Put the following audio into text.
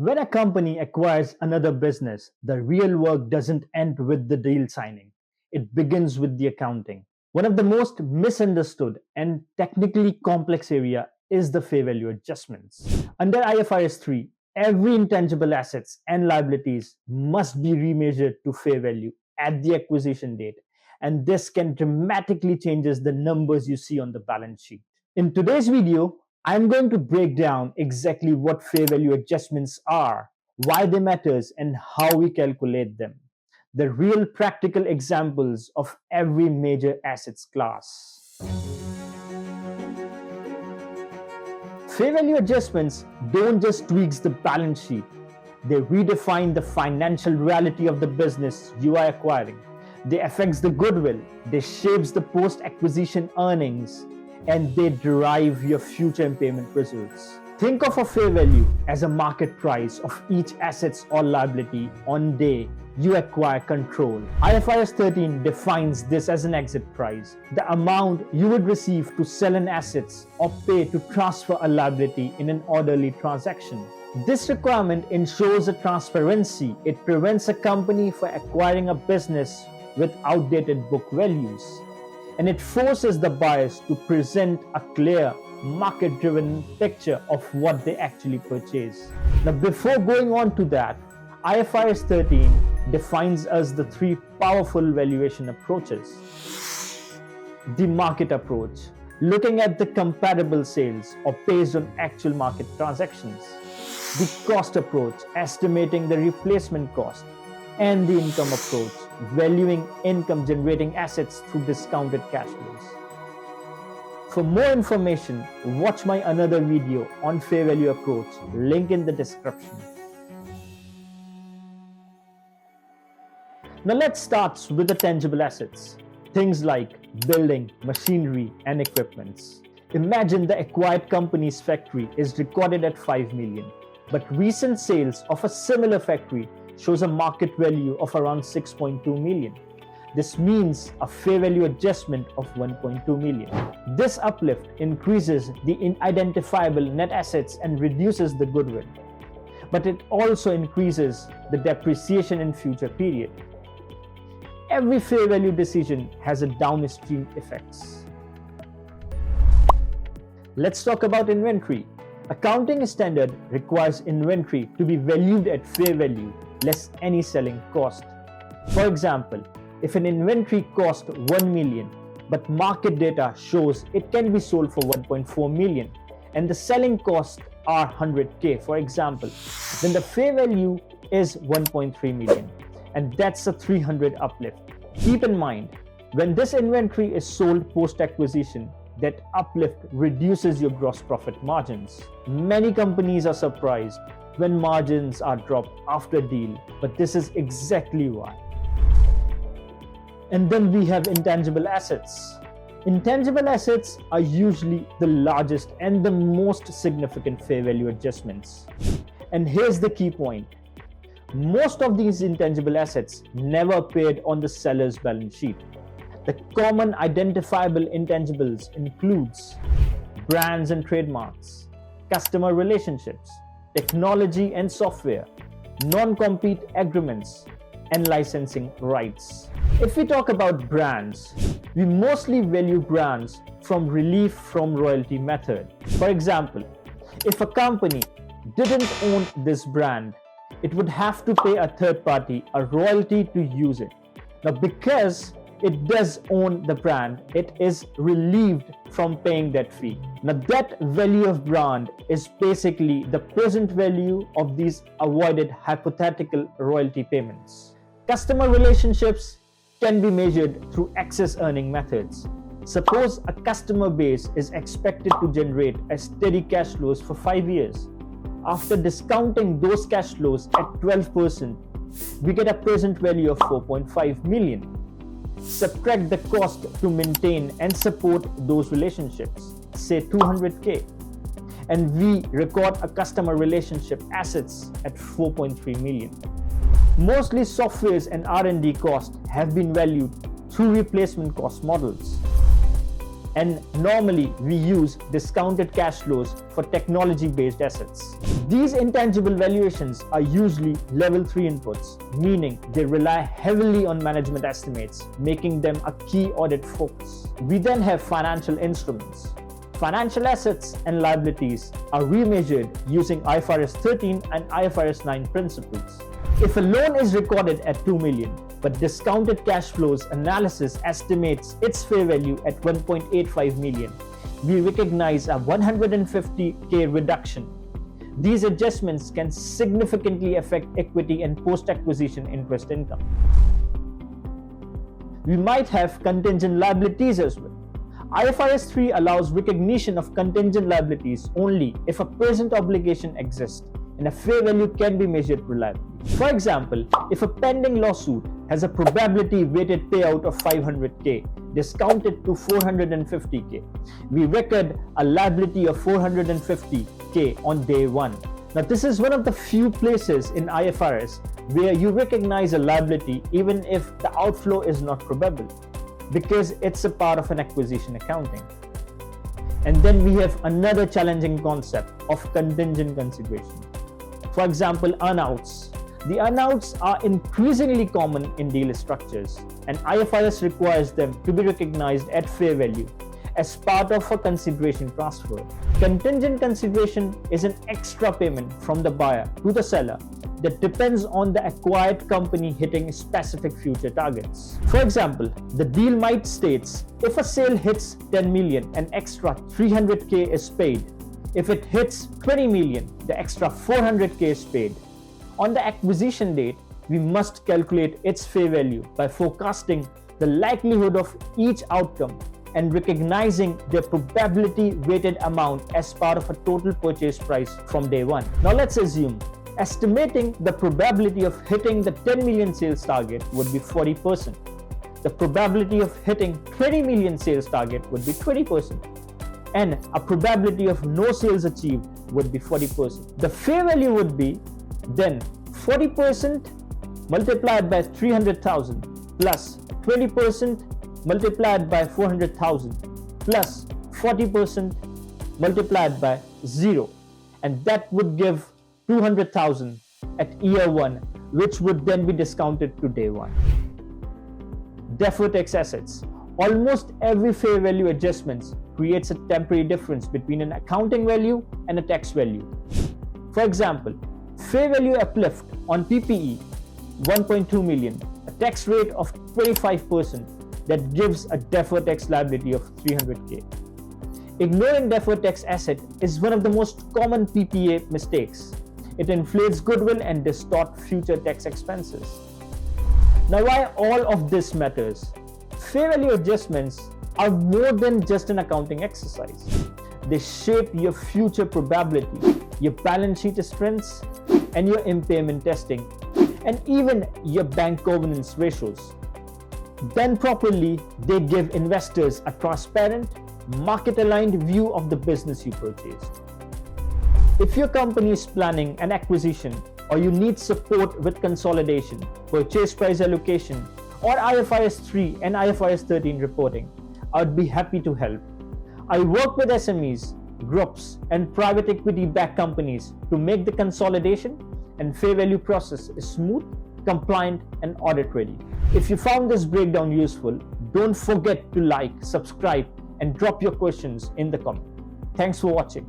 When a company acquires another business, the real work doesn't end with the deal signing. It begins with the accounting. One of the most misunderstood and technically complex area is the fair value adjustments. Under IFRS 3, every intangible assets and liabilities must be remeasured to fair value at the acquisition date, and this can dramatically changes the numbers you see on the balance sheet. In today's video, I'm going to break down exactly what fair value adjustments are, why they matters, and how we calculate them. The real practical examples of every major assets class. Fair value adjustments don't just tweak the balance sheet, they redefine the financial reality of the business you are acquiring. They affect the goodwill, they shapes the post-acquisition earnings, and they derive your future impairment results. Think of a fair value as a market price of each asset or liability on day you acquire control. IFRS 13 defines this as an exit price, the amount you would receive to sell an asset or pay to transfer a liability in an orderly transaction. This requirement ensures a transparency. It prevents a company from acquiring a business with outdated book values, and it forces the buyers to present a clear, market-driven picture of what they actually purchase. Now, before going on to that, IFRS 13 defines us the three powerful valuation approaches. The market approach, looking at the comparable sales or based on actual market transactions. The cost approach, estimating the replacement cost. And the income approach, valuing income-generating assets through discounted cash flows. For more information, watch my another video on fair value approach, link in the description. Now let's start with the tangible assets, things like building, machinery, and equipments. Imagine the acquired company's factory is recorded at 5 million, but recent sales of a similar factory shows a market value of around 6.2 million. This means a fair value adjustment of 1.2 million. This uplift increases the identifiable net assets and reduces the goodwill, but it also increases the depreciation in future period. Every fair value decision has a downstream effects. Let's talk about inventory. Accounting standard requires inventory to be valued at fair value less any selling cost. For example, if an inventory cost 1 million, but market data shows it can be sold for 1.4 million, and the selling costs are 100k, for example, then the fair value is 1.3 million, and that's a 300 uplift. Keep in mind, when this inventory is sold post-acquisition, that uplift reduces your gross profit margins. Many companies are surprised when margins are dropped after deal, but this is exactly why. And then we have intangible assets. Intangible assets are usually the largest and the most significant fair value adjustments. And here's the key point. Most of these intangible assets never appeared on the seller's balance sheet. The common identifiable intangibles includes brands and trademarks, customer relationships, technology and software, non-compete agreements, and licensing rights. If we talk about brands, we mostly value brands from relief from royalty method. For example, if a company didn't own this brand, it would have to pay a third party a royalty to use it. Now, because it does own the brand, it is relieved from paying that fee. Now, that value of brand is basically the present value of these avoided hypothetical royalty payments. Customer relationships can be measured through excess earning methods. Suppose a customer base is expected to generate a steady cash flows for 5 years. After discounting those cash flows at 12%, we get a present value of 4.5 million. Subtract the cost to maintain and support those relationships, say 200k, and we record a customer relationship assets at 4.3 million. Mostly softwares and R&D costs have been valued through replacement cost models. And normally we use discounted cash flows for technology-based assets. These intangible valuations are usually level 3 inputs, meaning they rely heavily on management estimates, making them a key audit focus. We then have financial instruments. Financial assets and liabilities are remeasured using IFRS 13 and IFRS 9 principles. If a loan is recorded at 2 million, but discounted cash flows analysis estimates its fair value at 1.85 million, we recognize a 150K reduction. These adjustments can significantly affect equity and post-acquisition interest income. We might have contingent liabilities as well. IFRS 3 allows recognition of contingent liabilities only if a present obligation exists and a fair value can be measured reliably. For example, if a pending lawsuit has a probability weighted payout of 500K discounted to 450K, we record a liability of 450K on day 1. Now, this is one of the few places in IFRS where you recognize a liability even if the outflow is not probable, because it's a part of an acquisition accounting. And then we have another challenging concept of contingent consideration. For example, earnouts. The earnouts are increasingly common in deal structures, and IFRS requires them to be recognized at fair value as part of a consideration transfer. Contingent consideration is an extra payment from the buyer to the seller that depends on the acquired company hitting specific future targets. For example, the deal might state if a sale hits 10 million, an extra 300K is paid. If it hits 20 million, the extra 400K is paid. On the acquisition date, we must calculate its fair value by forecasting the likelihood of each outcome and recognizing the probability weighted amount as part of a total purchase price from day 1. Now let's assume estimating the probability of hitting the 10 million sales target would be 40%. The probability of hitting 20 million sales target would be 20%. And a probability of no sales achieved would be 40%. The fair value would be then 40% multiplied by 300,000 plus 20% multiplied by 400,000 plus 40% multiplied by 0, and that would give 200,000 at year 1, which would then be discounted to day 1. Deferred tax assets. Almost every fair value adjustments creates a temporary difference between an accounting value and a tax value. For example, fair value uplift on PPE 1.2 million, a tax rate of 25%, that gives a deferred tax liability of 300K. Ignoring deferred tax asset is one of the most common PPA mistakes. It inflates goodwill and distorts future tax expenses. Now, why all of this matters? Fair value adjustments are more than just an accounting exercise. They shape your future probability, your balance sheet strengths, and your impairment testing, and even your bank governance ratios. Done properly, they give investors a transparent, market-aligned view of the business you purchased. If your company is planning an acquisition or you need support with consolidation, purchase price allocation, or IFRS 3 and IFRS 13 reporting, I would be happy to help. I work with SMEs, groups, and private equity-backed companies to make the consolidation and fair value process smooth, compliant, and audit-ready. If you found this breakdown useful, don't forget to like, subscribe, and drop your questions in the comment. Thanks for watching.